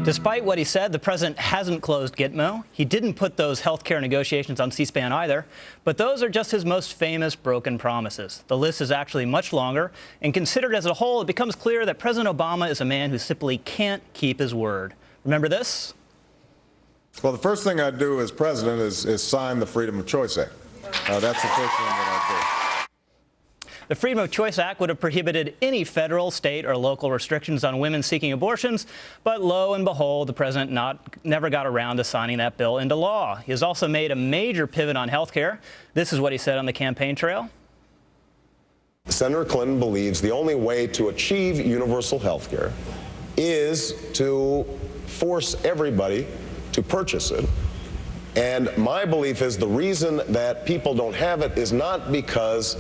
Despite what he said, the president hasn't closed Gitmo. He didn't put those health care negotiations on C-SPAN either. But those are just his most famous broken promises. The list is actually much longer, and considered as a whole, it becomes clear that President Obama is a man who simply can't keep his word. Remember this? Well, the first thing I'd do as president is sign the Freedom of Choice Act. That's the first thing that I'd do. The Freedom of Choice Act would have prohibited any federal, state, or local restrictions on women seeking abortions, but lo and behold, the president never got around to signing that bill into law. He has also made a major pivot on health care. This is what he said on the campaign trail. Senator Clinton believes the only way to achieve universal health care is to force everybody to purchase it. And my belief is the reason that people don't have it is not because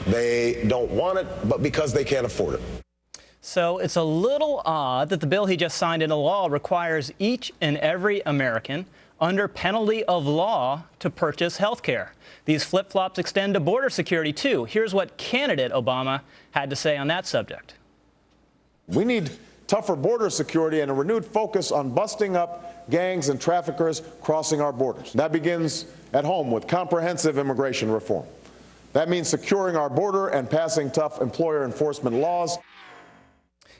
they don't want it, but because they can't afford it. So it's a little odd that the bill he just signed into law requires each and every American under penalty of law to purchase health care. These flip-flops extend to border security, too. Here's what candidate Obama had to say on that subject. We need tougher border security and a renewed focus on busting up gangs and traffickers crossing our borders. That begins at home with comprehensive immigration reform. That means securing our border and passing tough employer enforcement laws.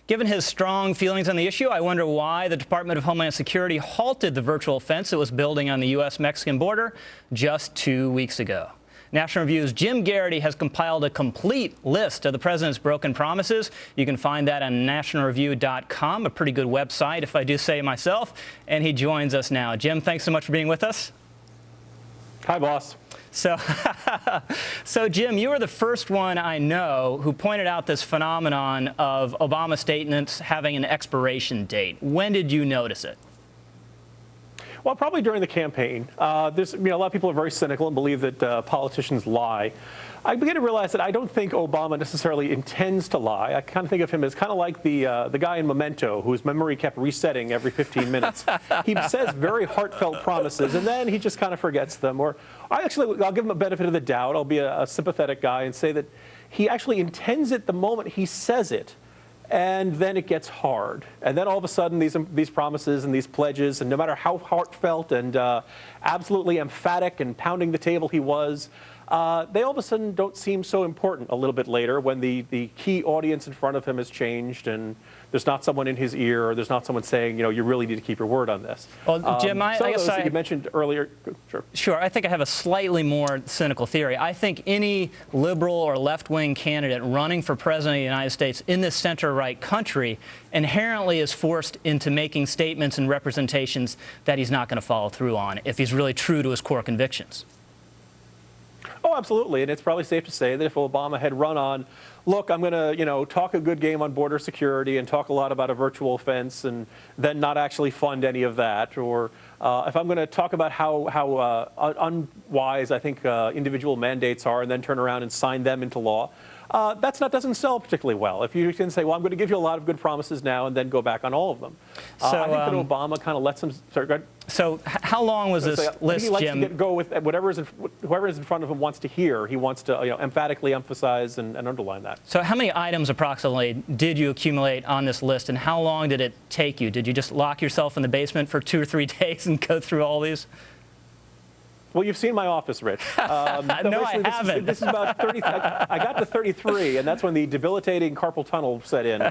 Given his strong feelings on the issue, I wonder why the Department of Homeland Security halted the virtual fence it was building on the U.S.-Mexican border just 2 weeks ago. National Review's Jim Garrity has compiled a complete list of the president's broken promises. You can find that on nationalreview.com, a pretty good website, if I do say myself. And he joins us now. Jim, thanks so much for being with us. Hi, boss. So, Jim, you were the first one I know who pointed out this phenomenon of Obama statements having an expiration date. When did you notice it? Well, probably during the campaign. A lot of people are very cynical and believe that politicians lie. I began to realize that I don't think Obama necessarily intends to lie. I kind of think of him as kind of like the guy in Memento whose memory kept resetting every 15 minutes. He says very heartfelt promises, and then he just kind of forgets them. Or I'll give him a benefit of the doubt. I'll be a sympathetic guy and say that he actually intends it the moment he says it. And then it gets hard. And then all of a sudden, these promises and these pledges, and no matter how heartfelt and absolutely emphatic and pounding the table he was, they all of a sudden don't seem so important a little bit later when the key audience in front of him has changed and there's not someone in his ear or there's not someone saying, you really need to keep your word on this. Well, Jim, I guess you mentioned earlier. Sure. I think I have a slightly more cynical theory. I think any liberal or left-wing candidate running for president of the United States in this center-right country inherently is forced into making statements and representations that he's not going to follow through on if he's really true to his core convictions. Oh, absolutely. And it's probably safe to say that if Obama had run on, look, I'm going to, talk a good game on border security and talk a lot about a virtual fence and then not actually fund any of that, or if I'm going to talk about how unwise I think individual mandates are and then turn around and sign them into law, doesn't sell particularly well. If you can say, well, I'm going to give you a lot of good promises now and then go back on all of them. I think that Obama kind of lets him. Sorry, go ahead. So how long was this list, he likes Jim? To go with whoever is in front of him wants to hear. He wants to emphatically emphasize and underline that. So how many items approximately did you accumulate on this list, and how long did it take you? Did you just lock yourself in the basement for 2 or 3 days and go through all these? Well, you've seen my office, Rich. No, I haven't. This is about 30. I got to 33, and that's when the debilitating carpal tunnel set in.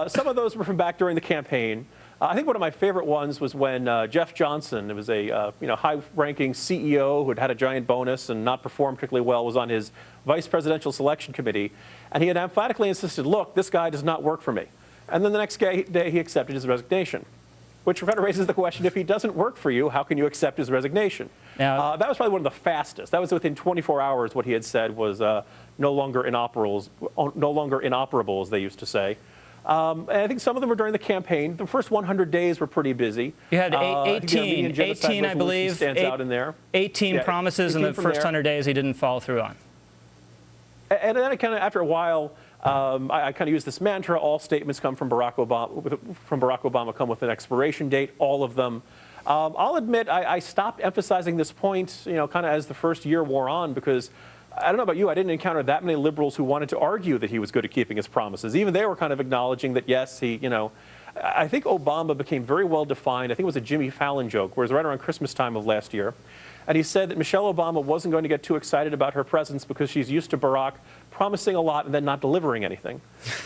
Some of those were from back during the campaign. I think one of my favorite ones was when Jeff Johnson, it was a high-ranking CEO who had a giant bonus and not performed particularly well, was on his vice presidential selection committee, and he had emphatically insisted, look, this guy does not work for me. And then the next day he accepted his resignation, which kind of raises the question, if he doesn't work for you, how can you accept his resignation? Now, that was probably one of the fastest. That was within 24 hours. What he had said was no longer inoperable, as they used to say. And I think some of them were during the campaign. The first 100 days were pretty busy. You had 18, I believe, stands out in there. 18 promises 18 in the first 100 days he didn't follow through on. And then after a while, I kind of use this mantra: all statements come from Barack Obama come with an expiration date. All of them. I'll admit I stopped emphasizing this point, kind of as the first year wore on, because I don't know about you, I didn't encounter that many liberals who wanted to argue that he was good at keeping his promises. Even they were kind of acknowledging that, yes, he, I think Obama became very well defined. I think it was a Jimmy Fallon joke, where it was right around Christmas time of last year. And he said that Michelle Obama wasn't going to get too excited about her presence because she's used to Barack promising a lot and then not delivering anything.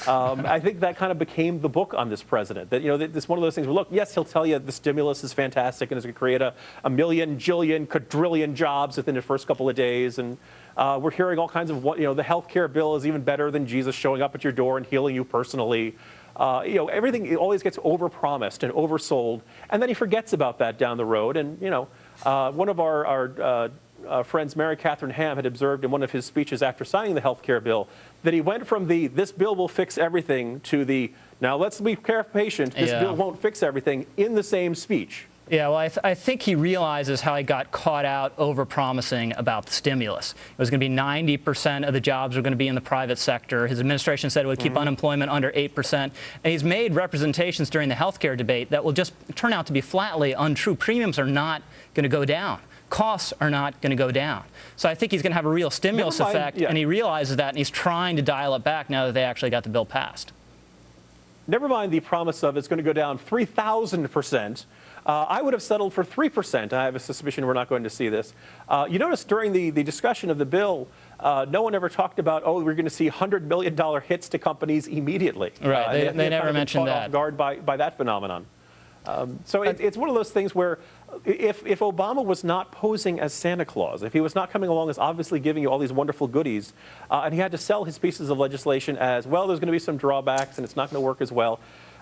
I think that kind of became the book on this president. That, you know, this one of those things where, look, yes, he'll tell you the stimulus is fantastic and it's going to create a million, jillion, quadrillion jobs within the first couple of days. And we're hearing all kinds of, you know, the health care bill is even better than Jesus showing up at your door and healing you personally. You know, everything, it always gets overpromised and oversold. And then he forgets about that down the road. And, you know, one of our friends, Mary Catherine Ham, had observed in one of his speeches after signing the health care bill that he went from the "this bill will fix everything" to the "now let's be patient, this bill won't fix everything" in the same speech. Yeah, well, I think he realizes how he got caught out over-promising about the stimulus. It was going to be 90% of the jobs were going to be in the private sector. His administration said it would keep unemployment under 8%. And he's made representations during the health care debate that will just turn out to be flatly untrue. Premiums are not going to go down. Costs are not going to go down. So I think he's going to have a real stimulus effect, and he realizes that, and he's trying to dial it back now that they actually got the bill passed. Never mind the promise of it's going to go down 3,000%. I would have settled for 3%. I have a suspicion we're not going to see this. You notice during the discussion of the bill, no one ever talked about, oh, we're going to see $100 million hits to companies immediately. Right, they never mentioned that. Off guard by that phenomenon. So it's one of those things where if Obama was not posing as Santa Claus, if he was not coming along as obviously giving you all these wonderful goodies, and he had to sell his pieces of legislation as, well, there's going to be some drawbacks and it's not going to work as well,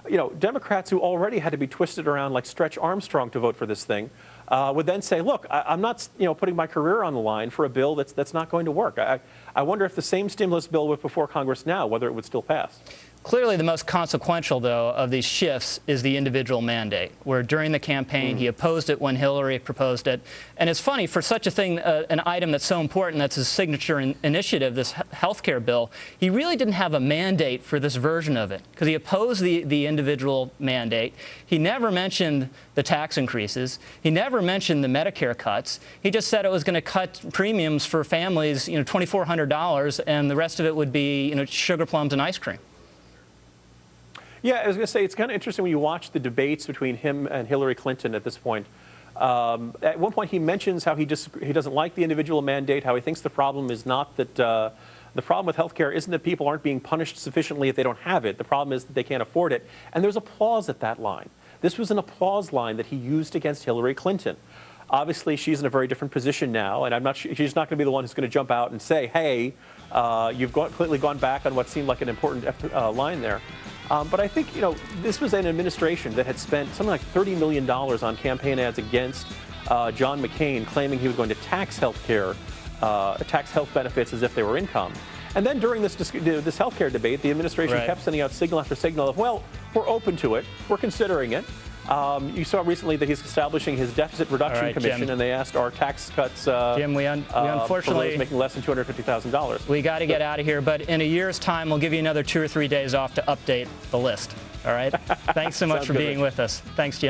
you know, Democrats who already had to be twisted around like Stretch Armstrong to vote for this thing would then say, look, I'm not, you know, putting my career on the line for a bill that's not going to work. I wonder if the same stimulus bill was before Congress now, whether it would still pass. Clearly, the most consequential, though, of these shifts is the individual mandate, where during the campaign he opposed it when Hillary proposed it. And it's funny, for such a thing, an item that's so important, that's his signature initiative, this health care bill, he really didn't have a mandate for this version of it, because he opposed the individual mandate. He never mentioned the tax increases. He never mentioned the Medicare cuts. He just said it was going to cut premiums for families, you know, $2,400, and the rest of it would be, you know, sugar plums and ice cream. Yeah, I was going to say, it's kind of interesting when you watch the debates between him and Hillary Clinton at this point. At one point, he mentions how he doesn't like the individual mandate, how he thinks the problem is not that the problem with health care isn't that people aren't being punished sufficiently if they don't have it. The problem is that they can't afford it. And there's applause at that line. This was an applause line that he used against Hillary Clinton. Obviously, she's in a very different position now, and I'm not sure, she's not going to be the one who's going to jump out and say, hey, you've completely gone back on what seemed like an important line there. But I think, you know, this was an administration that had spent something like $30 million on campaign ads against John McCain, claiming he was going to tax health care, tax health benefits as if they were income. And then during this health care debate, the administration kept sending out signal after signal of, well, we're open to it, we're considering it. You saw recently that he's establishing his deficit reduction commission, Jim. And they asked, are tax cuts Jim, we unfortunately for those making less than $250,000? We got to get out of here, but in a year's time, we'll give you another 2 or 3 days off to update the list. All right? Thanks so much for being with us. Thanks, Jim.